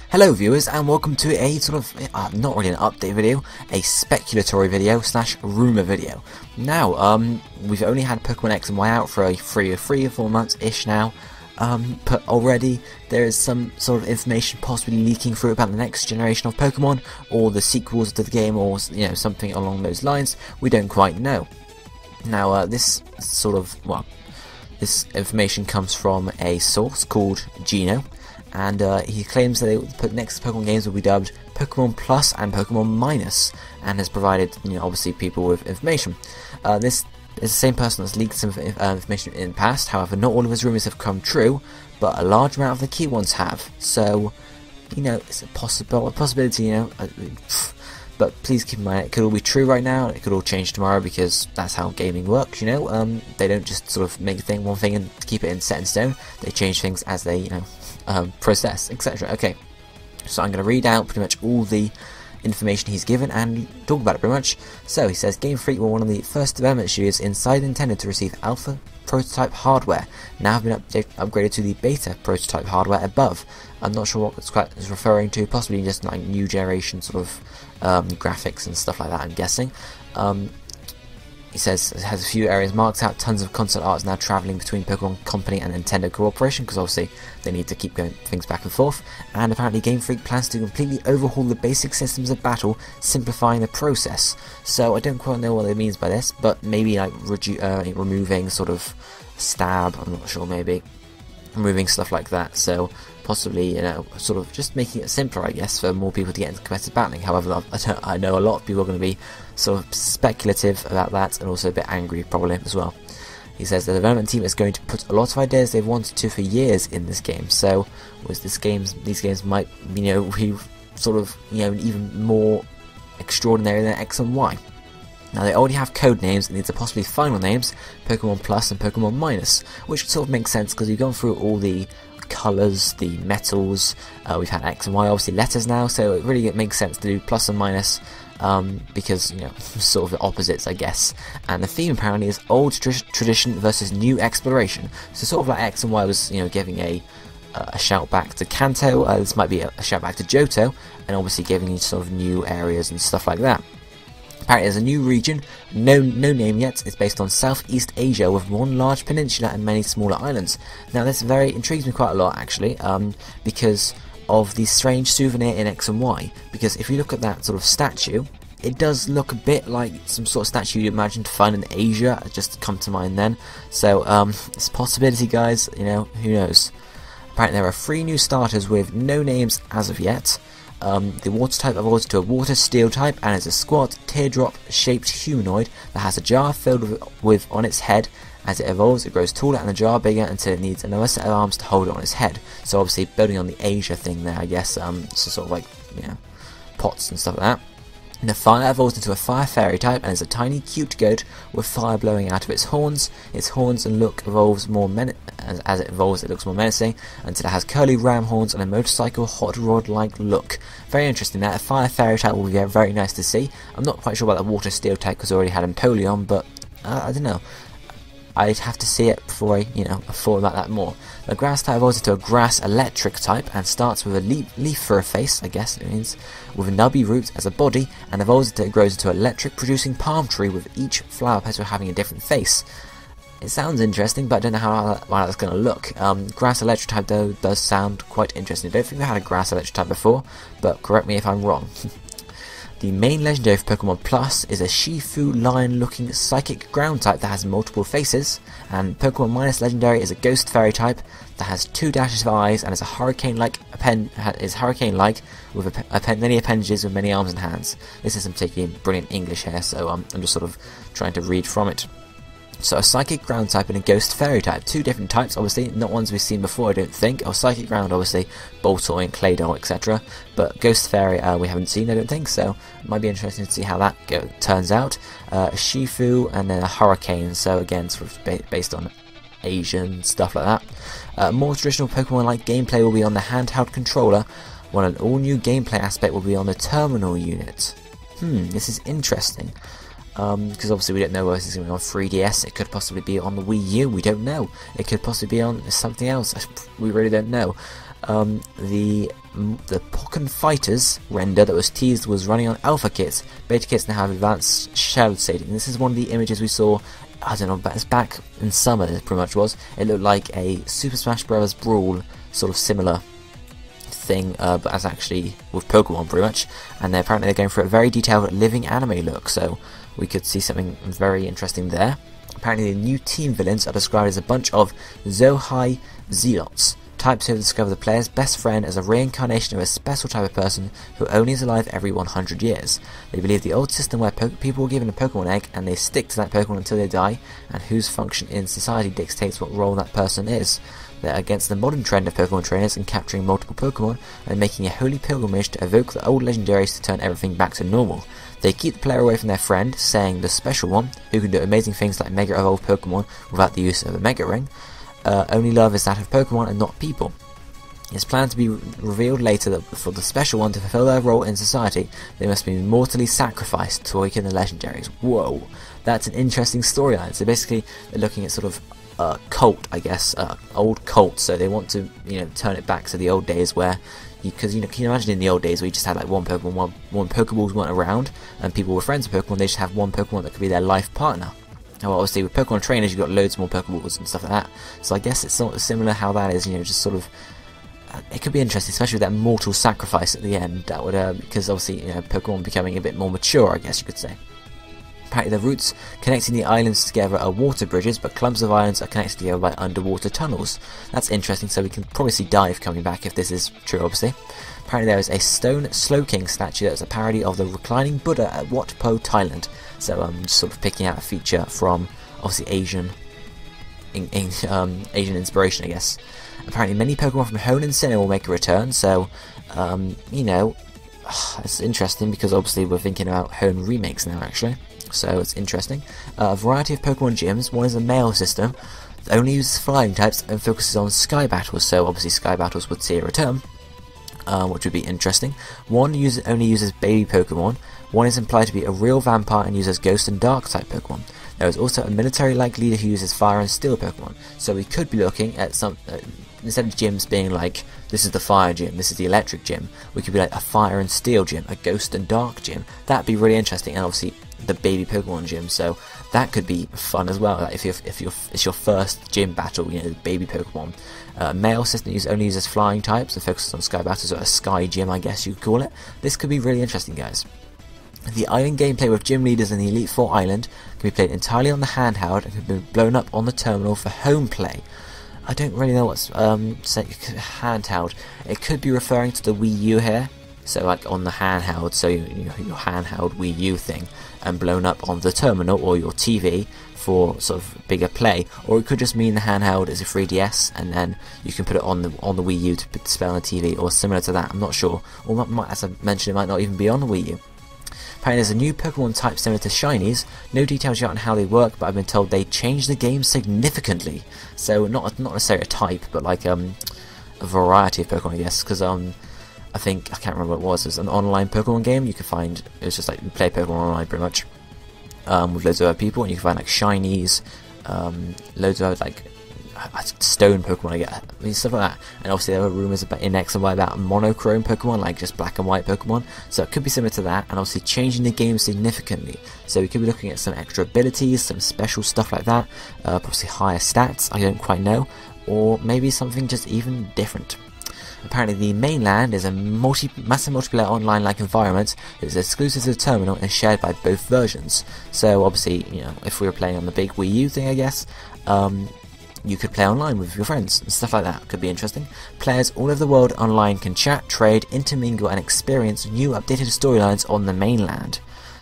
Hello viewers, and welcome to a sort of, not really an update video, a speculatory video / rumour video. Now, we've only had Pokemon X and Y out for 3 or 4 months-ish now, but already there is some sort of information possibly leaking through about the next generation of Pokemon, or the sequels to the game, or something along those lines. We don't quite know. Now, this information comes from a source called Gino, and he claims that the next Pokemon games will be dubbed Pokemon Plus and Pokemon Minus, and has provided, obviously people with information. This is the same person that's leaked some information in the past. However, not all of his rumors have come true, but a large amount of the key ones have. So, it's a possibility, but please keep in mind, it could all be true right now, it could all change tomorrow, because that's how gaming works, they don't just sort of make one thing and keep it set in stone. They change things as they, process, etc. Okay, so I'm going to read out pretty much all the information he's given and talk about it pretty much. So he says, Game Freak were one of the first development studios inside Nintendo to receive alpha prototype hardware, now have been upgraded to the beta prototype hardware above. I'm not sure what it's referring to, possibly just like new generation sort of graphics and stuff like that, I'm guessing. He says it has a few areas marked out, tons of concept art is now travelling between Pokemon Company and Nintendo cooperation, because obviously they need to keep going things back and forth, and apparently Game Freak plans to completely overhaul the basic systems of battle, simplifying the process. So I don't quite know what it means by this, but maybe like removing sort of stab, I'm not sure, maybe removing stuff like that, so possibly, sort of just making it simpler, I guess, for more people to get into competitive battling. However, I know a lot of people are going to be sort of speculative about that, and also a bit angry probably as well. He says the development team is going to put a lot of ideas they've wanted to for years in this game, so these games might, be sort of, even more extraordinary than X and Y. Now, they already have code names, and these are possibly final names, Pokemon Plus and Pokemon Minus, which sort of makes sense because you've gone through all the colours, the metals, we've had X and Y, obviously letters now, so it really makes sense to do Plus and Minus, because, sort of the opposites, I guess. And the theme apparently is old tradition versus new exploration, so sort of like X and Y was, giving a shout back to Kanto, this might be a shout back to Johto, and obviously giving you sort of new areas and stuff like that. Apparently there's a new region, no name yet. It's based on Southeast Asia with one large peninsula and many smaller islands. Now this intrigues me quite a lot actually, because of the strange souvenir in X and Y. Because if you look at that sort of statue, it does look a bit like some sort of statue you'd imagine to find in Asia. It just come to mind then. So it's a possibility, guys. Who knows? Apparently there are 3 new starters with no names as of yet. The water type evolves to a water steel type and is a squat, teardrop shaped humanoid that has a jar filled with on its head. As it evolves, it grows taller and the jar bigger until it needs another set of arms to hold it on its head. So obviously building on the Asia thing there, I guess, so sort of like, pots and stuff like that. And the fire evolves into a fire fairy type and is a tiny cute goat with fire blowing out of its horns. Its horns and look evolves more as it evolves, it looks more menacing until it has curly ram horns and a motorcycle hot rod like look. Very interesting. That a fire fairy type will be very nice to see. I'm not quite sure about the water steel type because I already had Empoleon, but I don't know. I'd have to see it before I, thought about that more. The grass type evolves into a grass electric type and starts with a leaf for a face, I guess it means, with a nubby root as a body, and evolves until it grows into an electric producing palm tree with each flower petal having a different face. It sounds interesting, but I don't know how that's going to look. Grass electric type though does sound quite interesting. I don't think we had a grass electric type before, but correct me if I'm wrong. The main legendary for Pokemon Plus is a Shifu lion-looking psychic ground type that has multiple faces, and Pokemon Minus legendary is a ghost fairy type that has 2 dashes of eyes and is a hurricane-like with many appendages with many arms and hands. This is some particularly brilliant English here, so I'm just sort of trying to read from it. So a Psychic Ground type and a Ghost Fairy type. 2 different types, obviously, not ones we've seen before, I don't think. Or Psychic Ground, obviously, Boltoy and Claydol, etc. But Ghost Fairy we haven't seen, I don't think, so it might be interesting to see how that turns out. A Shifu and then a Hurricane, so again, sort of based on Asian stuff like that. More traditional Pokemon-like gameplay will be on the handheld controller, while an all-new gameplay aspect will be on the terminal unit. This is interesting. Because obviously we don't know whether this is going to be on 3DS, it could possibly be on the Wii U, we don't know. It could possibly be on something else, we really don't know. The Pokken Fighters render that was teased was running on alpha kits. Beta kits now have advanced shadow shading. This is one of the images we saw, I don't know, but it's back in summer, it pretty much was. It looked like a Super Smash Bros. Brawl sort of similar thing, but as actually with Pokemon pretty much. And apparently they're going for a very detailed living anime look, so we could see something very interesting there. Apparently the new team villains are described as a bunch of Zohai Zealots, types who have discovered the player's best friend as a reincarnation of a special type of person who only is alive every 100 years. They believe the old system where people were given a Pokemon egg and they stick to that Pokemon until they die, and whose function in society dictates what role that person is. They're against the modern trend of Pokemon trainers and capturing multiple Pokemon and making a holy pilgrimage to evoke the old legendaries to turn everything back to normal. They keep the player away from their friend, saying the special one, who can do amazing things like Mega Evolve Pokemon without the use of a Mega Ring. Only love is that of Pokemon and not people. It's planned to be revealed later that for the special one to fulfill their role in society, they must be mortally sacrificed to awaken the legendaries. Whoa, that's an interesting storyline. So basically, they're looking at sort of cult, I guess, old cult. So they want to, turn it back to the old days where, because can you imagine in the old days where you just had like one Pokemon, one Pokeballs weren't around, and people were friends with Pokemon. They just have one Pokemon that could be their life partner. Well, obviously with Pokemon trainers, you've got loads more Pokeballs and stuff like that. So I guess it's sort of similar how that is, just sort of. It could be interesting, especially with that mortal sacrifice at the end. That would, because obviously, Pokemon becoming a bit more mature, I guess you could say. Apparently, the routes connecting the islands together are water bridges, but clumps of islands are connected together by underwater tunnels. That's interesting, so we can probably see Dive coming back if this is true, obviously. Apparently, there is a stone Slowking statue that's a parody of the reclining Buddha at Wat Po, Thailand. So I'm just sort of picking out a feature from obviously Asian inspiration, I guess. Apparently, many Pokemon from Hoenn and Sinnoh will make a return. So, it's interesting because obviously we're thinking about Hoenn remakes now, actually. So it's interesting. A variety of Pokemon gyms. One is a male system that only uses flying types and focuses on Sky Battles. So obviously Sky Battles would see a return, which would be interesting. One only uses baby Pokemon. One is implied to be a real vampire and uses Ghost and Dark type Pokemon. There is also a military-like leader who uses Fire and Steel Pokemon. So we could be looking at some, instead of gyms being like, this is the Fire Gym, this is the Electric Gym, we could be like a Fire and Steel Gym, a Ghost and Dark Gym. That'd be really interesting, and obviously the baby Pokemon gym, so that could be fun as well. Like if it's your first gym battle, the baby Pokemon. Male system only uses flying types and focuses on Sky Battles, or a Sky Gym, I guess you could call it. This could be really interesting, guys. The island gameplay with gym leaders in the Elite Four Island can be played entirely on the handheld and can be blown up on the terminal for home play. I don't really know what's handheld. It could be referring to the Wii U here. So like on the handheld, so your handheld Wii U thing, and blown up on the terminal or your TV for sort of bigger play, or it could just mean the handheld is a 3DS and then you can put it on the Wii U to display on the TV, or similar to that. I'm not sure. Or as I mentioned, it might not even be on the Wii U. Apparently there's a new Pokemon type similar to Shinies. No details yet on how they work, but I've been told they change the game significantly. So not necessarily a type, but like a variety of Pokemon, I guess, because I think, I can't remember what it was, an online Pokemon game. You could find, it was just like, you play Pokemon online pretty much, with loads of other people, and you can find like Shinies, loads of other, like, stone Pokemon, stuff like that. And obviously there were rumours in X and Y about monochrome Pokemon, like just black and white Pokemon, so it could be similar to that, and obviously changing the game significantly. So we could be looking at some extra abilities, some special stuff like that, possibly higher stats, I don't quite know, or maybe something just even different. Apparently the mainland is a massive multiplayer online-like environment that is exclusive to the terminal and shared by both versions. So obviously, if we were playing on the big Wii U thing, I guess, you could play online with your friends and stuff like that. Could be interesting. Players all over the world online can chat, trade, intermingle, and experience new updated storylines on the mainland.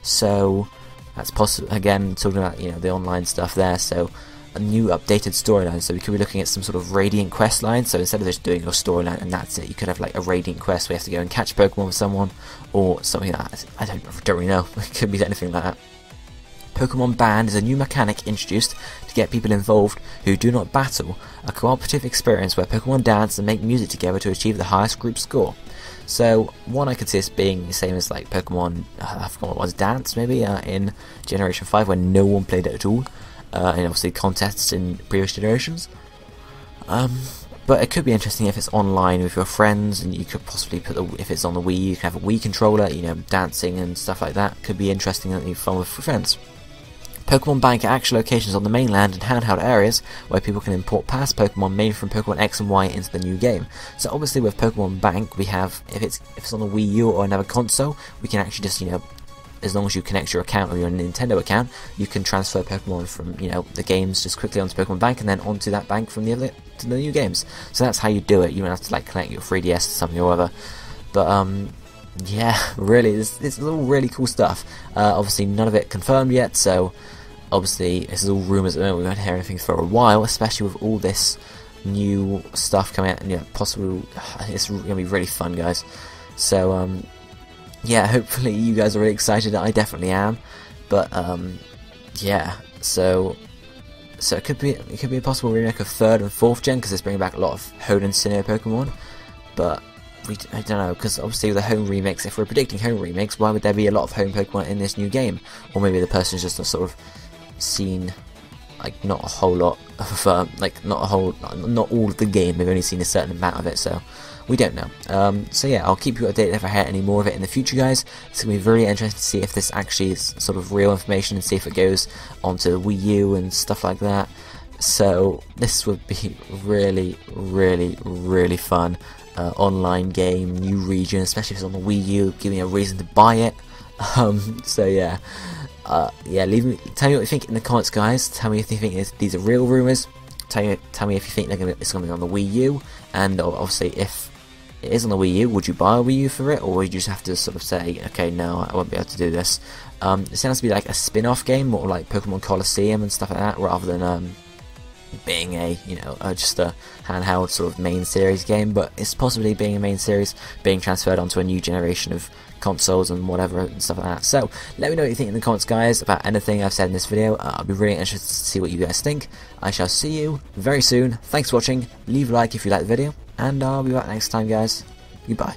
So that's possible. Again, talking about the online stuff there. So a new updated storyline, so we could be looking at some sort of Radiant quest line. So instead of just doing your storyline and that's it, you could have like a Radiant quest where you have to go and catch Pokemon with someone, or something like that. I don't really know. It could be anything like that. Pokemon Band is a new mechanic introduced to get people involved who do not battle, a cooperative experience where Pokemon dance and make music together to achieve the highest group score. So one I could see this being the same as like Pokemon, I forgot what it was, Dance maybe, in Generation 5 when no one played it at all. And obviously contests in previous generations. But it could be interesting if it's online with your friends, and you could possibly put if it's on the Wii, you can have a Wii controller, you know, dancing and stuff like that. Could be interesting and you've fun with friends. Pokemon Bank are actual locations on the mainland and handheld areas where people can import past Pokemon made from Pokemon X and Y into the new game. So obviously with Pokemon Bank, we have, if it's on the Wii U or another console, we can actually just, you know, as long as you connect your account or your Nintendo account, you can transfer Pokemon from, you know, the games just quickly onto Pokemon Bank and then onto that bank from the other to the new games. So that's how you do it. You don't have to like connect your 3DS to something or whatever. But yeah, really, it's all really cool stuff. Obviously, none of it confirmed yet, so obviously this is all rumours. We won't hear anything for a while, especially with all this new stuff coming out. And yeah, possibly it's gonna be really fun, guys. So yeah, hopefully you guys are really excited. I definitely am. But yeah, so it could be a possible remake of 3rd and 4th gen, because it's bringing back a lot of Hone and Sinnoh Pokemon. But I don't know, because obviously with the home remakes, if we're predicting home remakes, why would there be a lot of home Pokemon in this new game? Or maybe the person's just sort of seen like not a whole lot of like not all of the game. They've only seen a certain amount of it, so we don't know. So yeah, I'll keep you updated if I hear any more of it in the future, guys. It's gonna be very interesting to see if this actually is sort of real information and see if it goes onto the Wii U and stuff like that. So this would be really, really, really fun. Online game, new region, especially if it's on the Wii U, give me a reason to buy it. So yeah, yeah, tell me what you think in the comments, guys. Tell me if you think these are real rumours. Tell me if you think it's going to be on the Wii U, and obviously if it is on the Wii U, would you buy a Wii U for it, or would you just have to sort of say, okay, no, I won't be able to do this. It sounds to be like a spin-off game, more like Pokemon Colosseum and stuff like that, rather than being a, you know, just a handheld sort of main series game. But it's possibly being a main series, being transferred onto a new generation of consoles and whatever and stuff like that. So let me know what you think in the comments, guys, about anything I've said in this video. I'll be really interested to see what you guys think. I shall see you very soon. Thanks for watching. Leave a like if you like the video, and I'll be back next time, guys. Goodbye.